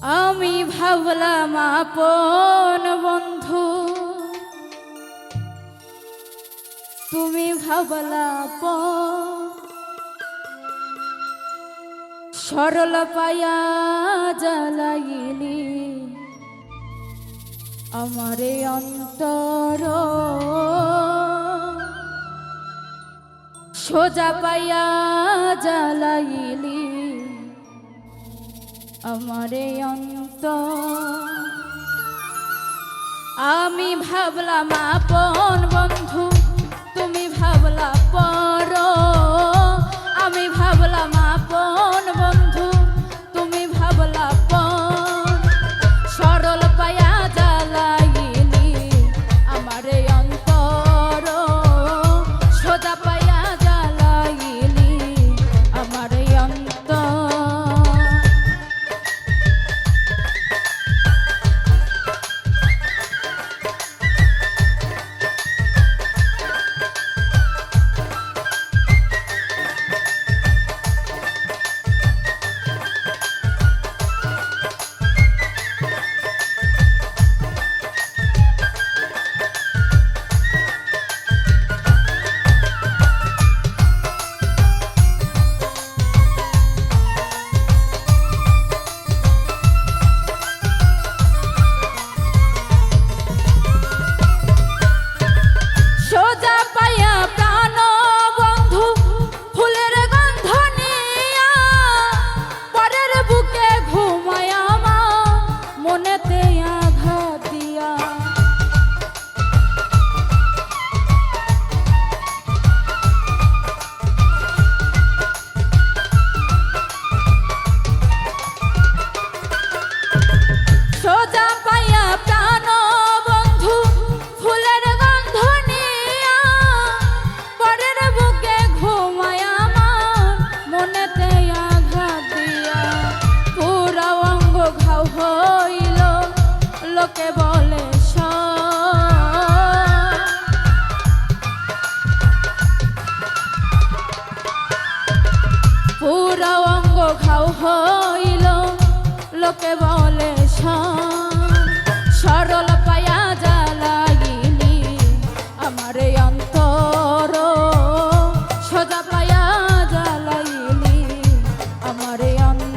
আমি ভাবলাম আপন বন্ধু, তুমি ভাবলা আপন। সরল পায়া জ্বালাইলি আমারে অন্তর, সোজা পায়া জ্বালাইলি আমারে অন্তর। আমি ভাবলাম আপন বন্ধু, তুমি ভাবলা পর। আমি ভাবলাম আপন বন্ধু, তুমি ভাবলা পর। সরল পায়া জ্বালাইলি আমারে অন্তর, সোজা পায়া জ্বালাইলি আমারে অন্তর। পুরা অঙ্গ ঘাও হইল লোকে বলে সরল পায়া জ্বালাইলি আমারে অন্তর, সোজা পায়া জ্বালাইলি আমারে অন্তর।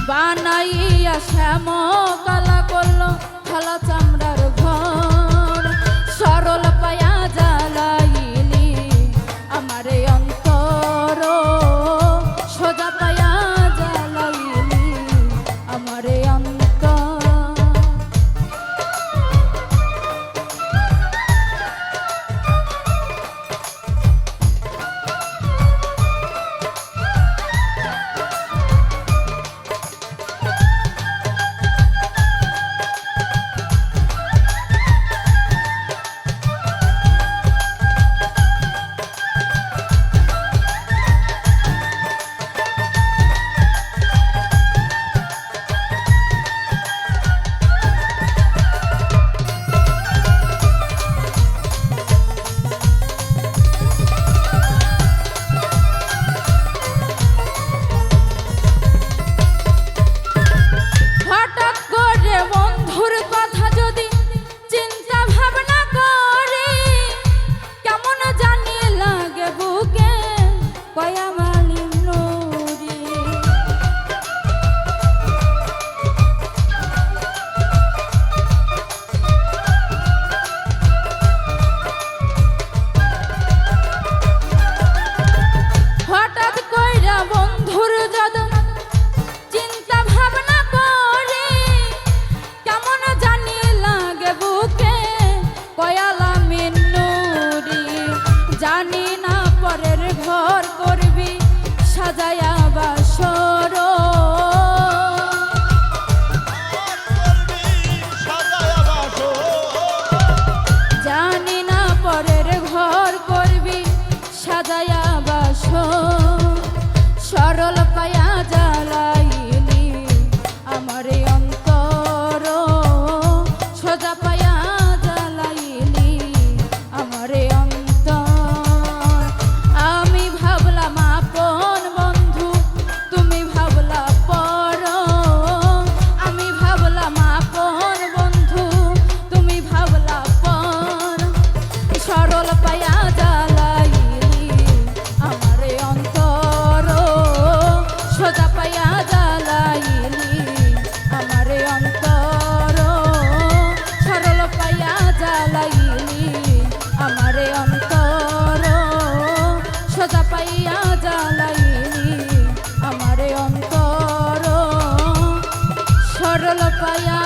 বানাইয়া শ্যাম কালা করলো খালা চামড়ার ঘর, সরল পায়া জ্বালাইলি আমারে অন্তর, সোজা পায়া জ্বালাইলি আমারে অন্তর। জানি না পরের ঘর করবি সাজায়া বাসর জানি না পরের ঘর করবি সাজায়া বাসর সরল পায়া জ্বালাইলি আমার অন্তর সোজা পায়া জ্বালাইলি আমার অন্তর আমি ভাবলাম আপন বন্ধু তুমি ভাবলা পর আমি ভাবলাম আপন বন্ধু তুমি ভাবলা পর সরল পায়া জ্বালাইলি আমার অন্তর সোজা পায়া জ্বালাইলি আমার অন্তর সরল পায়া জ্বালাইলি আমার অন্তর সোজা পাইয়া জ্বালাইলি আমার অন্তর সরল পায়া